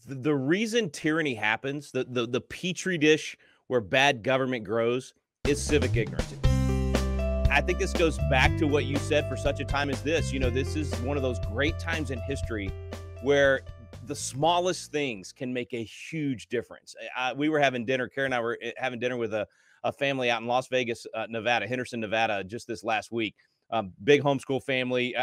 The reason tyranny happens, the petri dish where bad government grows, is civic ignorance. I think this goes back to what you said, for such a time as this. This is one of those great times in history where the smallest things can make a huge difference. We were having dinner, Karen and I were having dinner with a family out in Las Vegas, Nevada, Henderson, Nevada, just this last week. Big homeschool family.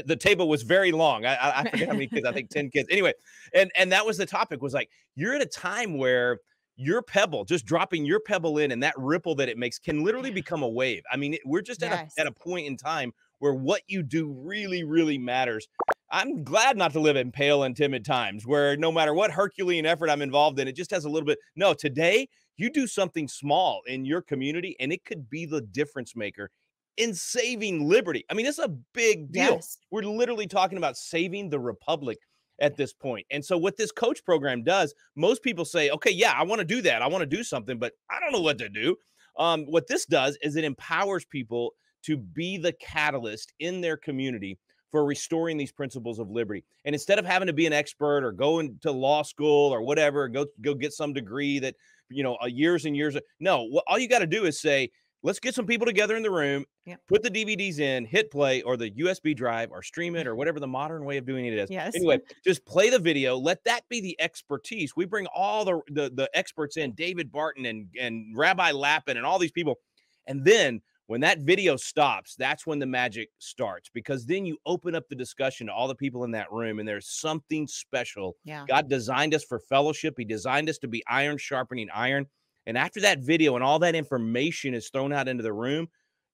The table was very long. I forget how many kids. I think 10 kids. Anyway, and that was the topic. Was like, you're at a time where your pebble, just dropping your pebble in, and that ripple that it makes can literally become a wave. I mean, we're just Yes. at a point in time where what you do really, really matters. I'm glad not to live in pale and timid times where no matter what Herculean effort I'm involved in, it just has a little bit. No, today you do something small in your community, and it could be the difference maker in saving liberty. I mean, it's a big deal. Yes. We're literally talking about saving the republic at this point. And so what this coach program does, most people say, okay, yeah, I want to do that. I want to do something, but I don't know what to do. What this does is it empowers people to be the catalyst in their community for restoring these principles of liberty. And instead of having to be an expert or go into law school or whatever, go get some degree that, years and years. No, all you got to do is say, let's get some people together in the room, Yep. put the DVDs in, hit play or the USB drive or stream it or whatever the modern way of doing it is. Yes. Anyway, just play the video. Let that be the expertise. We bring all the experts in, David Barton and Rabbi Lappin and all these people. And then when that video stops, that's when the magic starts, because then you open up the discussion to all the people in that room, and there's something special. Yeah. God designed us for fellowship. He designed us to be iron sharpening iron. And after that video and all that information is thrown out into the room,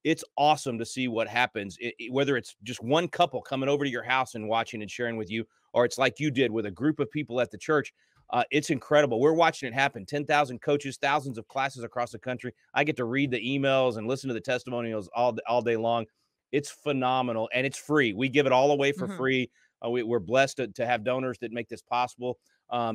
it's awesome to see what happens, whether it's just one couple coming over to your house and watching and sharing with you, or it's like you did with a group of people at the church. It's incredible. We're watching it happen. 10,000 coaches, thousands of classes across the country. I get to read the emails and listen to the testimonials all day long. It's phenomenal, and it's free. We give it all away for free. We're blessed to have donors that make this possible.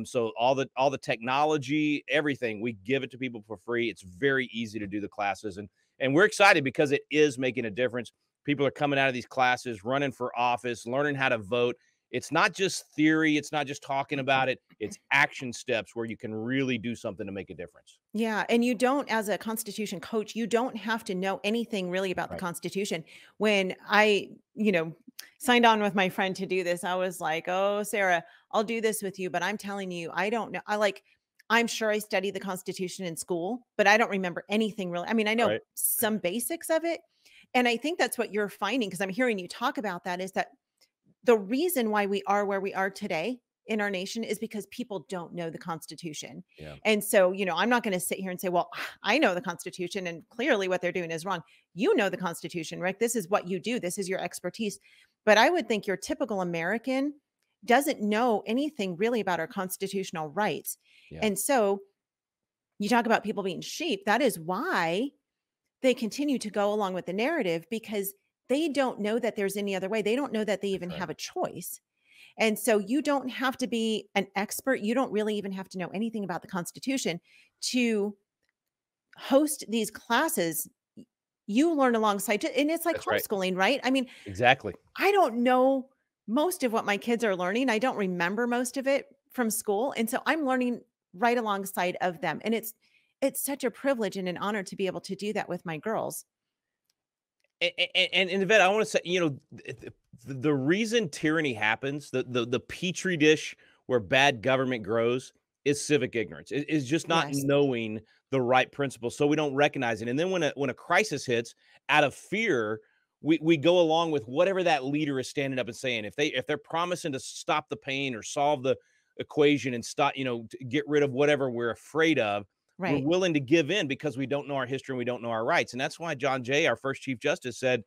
So all the technology, everything, we give it to people for free. It's very easy to do the classes, and we're excited because it is making a difference. People are coming out of these classes, running for office, learning how to vote. It's not just theory. It's not just talking about it. It's action steps where you can really do something to make a difference. Yeah, and you don't, as a Constitution coach, you don't have to know anything really about the Right. Constitution. When I, signed on with my friend to do this, I was like, "Oh, Sarah, I'll do this with you, but I'm telling you, I don't know." I'm sure I studied the Constitution in school, but I don't remember anything really. I mean, I know Right. some basics of it, and I think that's what you're finding, because I'm hearing you talk about that, is that the reason why we are where we are today in our nation is because people don't know the Constitution. Yeah. And so, I'm not going to sit here and say, well, I know the Constitution and clearly what they're doing is wrong. You know the Constitution, right? This is what you do. This is your expertise. But I would think your typical American doesn't know anything really about our constitutional rights. Yeah. And so you talk about people being sheep. That is why they continue to go along with the narrative, because they don't know that there's any other way. They don't know that they even Right. have a choice. And so you don't have to be an expert. You don't really even have to know anything about the Constitution to host these classes. You learn alongside, and it's like That's right. homeschooling, right? I mean, Exactly. I don't know most of what my kids are learning. I don't remember most of it from school. And so I'm learning right alongside of them. And it's such a privilege and an honor to be able to do that with my girls. And Yvette, I want to say, the reason tyranny happens, the petri dish where bad government grows, is civic ignorance. Is just not Yes. knowing the right principles, so we don't recognize it. And then when a crisis hits, out of fear, we go along with whatever that leader is standing up and saying. If they're promising to stop the pain or solve the equation and stop, to get rid of whatever we're afraid of, Right. we're willing to give in because we don't know our history and we don't know our rights. And that's why John Jay, our first Chief Justice, said,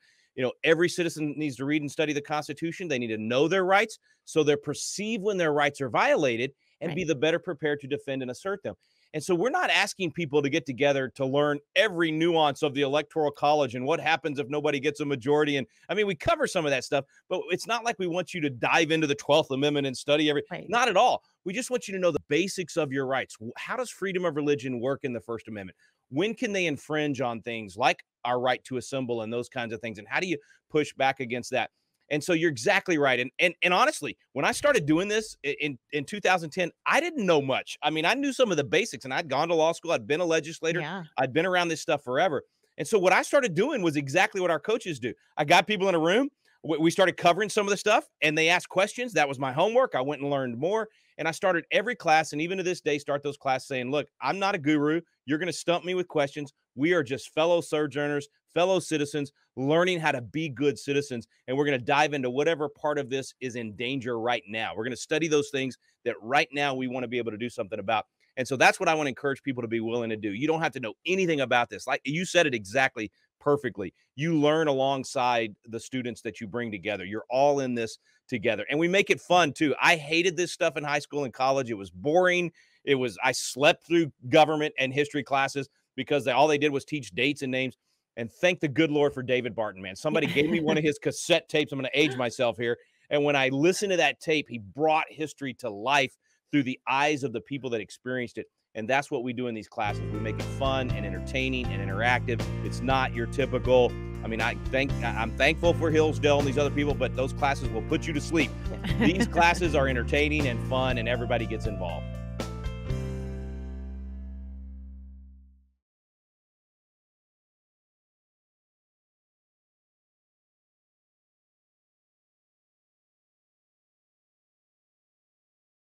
every citizen needs to read and study the Constitution. They need to know their rights so they're perceived when their rights are violated and Right. be the better prepared to defend and assert them. And so we're not asking people to get together to learn every nuance of the Electoral College and what happens if nobody gets a majority. And I mean, we cover some of that stuff, but it's not like we want you to dive into the 12th Amendment and study Right. not at all. We just want you to know the basics of your rights. How does freedom of religion work in the First Amendment? When can they infringe on things like our right to assemble and those kinds of things? And how do you push back against that? And so you're exactly right. And honestly, when I started doing this in 2010, I didn't know much. I mean, I knew some of the basics, and I'd gone to law school. I'd been a legislator. Yeah. I'd been around this stuff forever. And so what I started doing was exactly what our coaches do. I got people in a room. We started covering some of the stuff, and they asked questions. That was my homework. I went and learned more. And I started every class, and even to this day, start those classes saying, look, I'm not a guru. You're going to stump me with questions. We are just fellow sojourners, fellow citizens, learning how to be good citizens. And we're going to dive into whatever part of this is in danger right now. We're going to study those things that right now we want to be able to do something about. And so that's what I want to encourage people to be willing to do. You don't have to know anything about this. Like you said it exactly perfectly. You learn alongside the students that you bring together. You're all in this together. And we make it fun too. I hated this stuff in high school and college. It was boring. I slept through government and history classes because all they did was teach dates and names. And thank the good Lord for David Barton, man. Somebody gave me one of his cassette tapes. I'm going to age myself here. And when I listened to that tape, he brought history to life through the eyes of the people that experienced it. And that's what we do in these classes. We make it fun and entertaining and interactive. It's not your typical, I mean, I'm thankful for Hillsdale and these other people, but those classes will put you to sleep. These classes are entertaining and fun, and everybody gets involved.